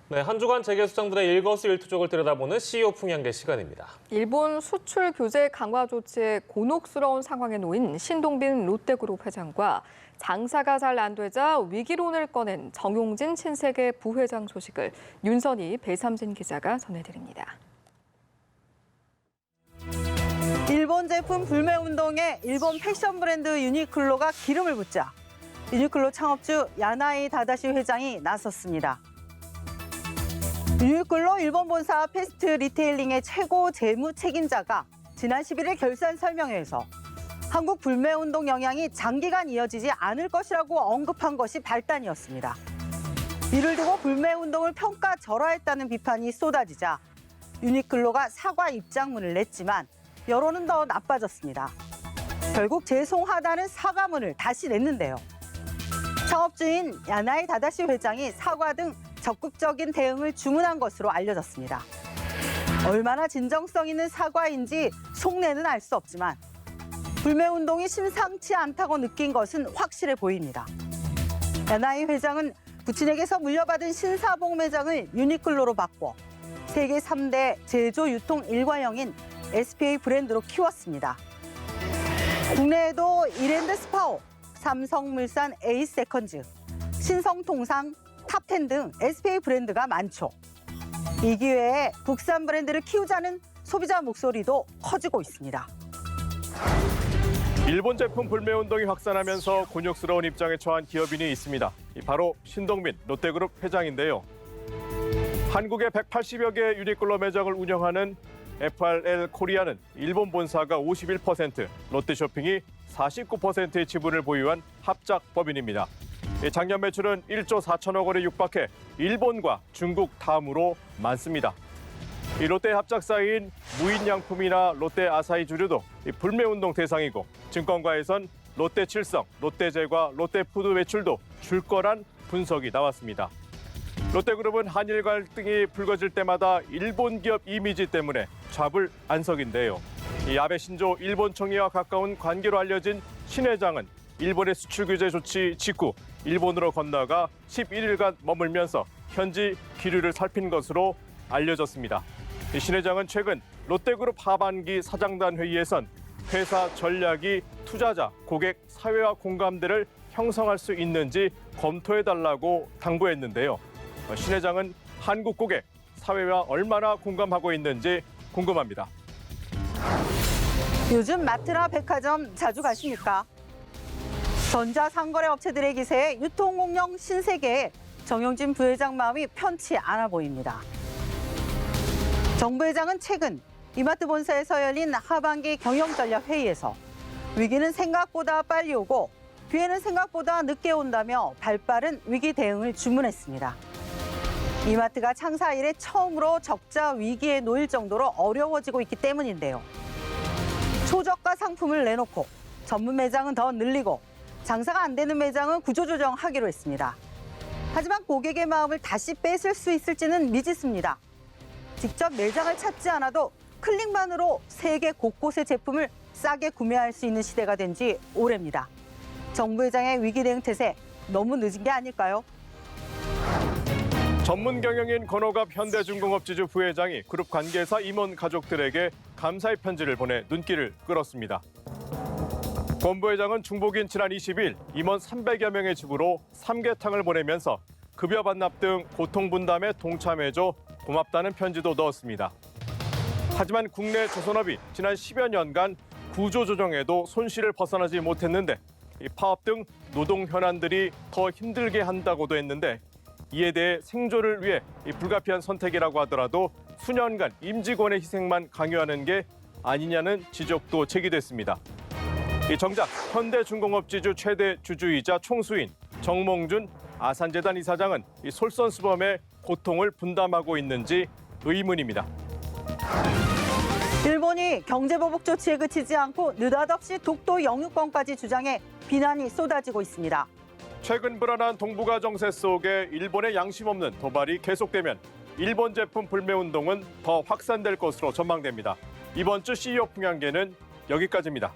네, 한 주간 재계 수장들의 일거수일투족을 들여다보는 CEO 풍향계 시간입니다. 일본 수출 규제 강화 조치에 곤혹스러운 상황에 놓인 신동빈 롯데그룹 회장과 장사가 잘 안 되자 위기론을 꺼낸 정용진 신세계 부회장 소식을 윤선희 배삼진 기자가 전해드립니다. 일본 제품 불매 운동에 일본 패션 브랜드 유니클로가 기름을 붓자 유니클로 창업주 야나이 다다시 회장이 나섰습니다. 유니클로 일본 본사 패스트 리테일링의 최고 재무 책임자가 지난 11일 결산 설명회에서 한국 불매 운동 영향이 장기간 이어지지 않을 것이라고 언급한 것이 발단이었습니다. 이를 두고 불매 운동을 평가절하했다는 비판이 쏟아지자 유니클로가 사과 입장문을 냈지만 여론은 더 나빠졌습니다. 결국 죄송하다는 사과문을 다시 냈는데요. 창업주인 야나이 다다시 회장이 사과 등 적극적인 대응을 주문한 것으로 알려졌습니다. 얼마나 진정성 있는 사과인지 속내는 알 수 없지만 불매운동이 심상치 않다고 느낀 것은 확실해 보입니다. 야나이 회장은 부친에게서 물려받은 신사복 매장을 유니클로로 바꿔 세계 3대 제조 유통 일관형인 SPA 브랜드로 키웠습니다. 국내에도 이랜드 스파오, 삼성물산 에이스세컨즈, 신성통상, 탑10 등 SPA 브랜드가 많죠. 이 기회에 국산 브랜드를 키우자는 소비자 목소리도 커지고 있습니다. 일본 제품 불매 운동이 확산하면서 곤욕스러운 입장에 처한 기업인이 있습니다. 바로 신동빈 롯데그룹 회장인데요. 한국에 180여 개의 유니클로 매장을 운영하는 FRL 코리아는 일본 본사가 51%, 롯데쇼핑이 49%의 지분을 보유한 합작법인입니다. 작년 매출은 1조 4천억 원에 육박해 일본과 중국 다음으로 많습니다. 롯데 합작사인 무인양품이나 롯데 아사히 주류도 불매운동 대상이고 증권가에선 롯데칠성, 롯데제과, 롯데푸드 매출도 줄 거란 분석이 나왔습니다. 롯데그룹은 한일 갈등이 불거질 때마다 일본 기업 이미지 때문에 좌불안석인데요. 아베 신조 일본 총리와 가까운 관계로 알려진 신 회장은 일본의 수출 규제 조치 직후 일본으로 건너가 11일간 머물면서 현지 기류를 살핀 것으로 알려졌습니다. 신 회장은 최근 롯데그룹 하반기 사장단 회의에선 회사 전략이 투자자, 고객, 사회와 공감대를 형성할 수 있는지 검토해달라고 당부했는데요. 신 회장은 한국 고객, 사회와 얼마나 공감하고 있는지 궁금합니다. 요즘 마트나 백화점 자주 가십니까? 전자상거래 업체들의 기세에 유통공룡 신세계에 정용진 부회장 마음이 편치 않아 보입니다. 정 부회장은 최근 이마트 본사에서 열린 하반기 경영전략 회의에서 위기는 생각보다 빨리 오고 기회는 생각보다 늦게 온다며 발빠른 위기 대응을 주문했습니다. 이마트가 창사 이래 처음으로 적자 위기에 놓일 정도로 어려워지고 있기 때문인데요. 초저가 상품을 내놓고 전문 매장은 더 늘리고 장사가 안 되는 매장은 구조조정하기로 했습니다. 하지만 고객의 마음을 다시 뺏을 수 있을지는 미지수입니다. 직접 매장을 찾지 않아도 클릭만으로 세계 곳곳의 제품을 싸게 구매할 수 있는 시대가 된 지 오래입니다. 정 부회장의 위기 대응 태세 너무 늦은 게 아닐까요? 전문 경영인 건호갑 현대중공업지주 부회장이 그룹 관계사 임원 가족들에게 감사의 편지를 보내 눈길을 끌었습니다. 권 부회장은 중복인 지난 20일 임원 300여 명의 집으로 삼계탕을 보내면서 급여 반납 등 고통 분담에 동참해줘 고맙다는 편지도 넣었습니다. 하지만 국내 조선업이 지난 10여 년간 구조조정에도 손실을 벗어나지 못했는데 파업 등 노동 현안들이 더 힘들게 한다고도 했는데 이에 대해 생존을 위해 불가피한 선택이라고 하더라도 수년간 임직원의 희생만 강요하는 게 아니냐는 지적도 제기됐습니다. 정작 현대중공업지주 최대 주주이자 총수인 정몽준 아산재단 이사장은 솔선수범의 고통을 분담하고 있는지 의문입니다. 일본이 경제보복 조치에 그치지 않고 느닷없이 독도 영유권까지 주장해 비난이 쏟아지고 있습니다. 최근 불안한 동북아 정세 속에 일본의 양심 없는 도발이 계속되면 일본 제품 불매 운동은 더 확산될 것으로 전망됩니다. 이번 주 CEO 풍향계는 여기까지입니다.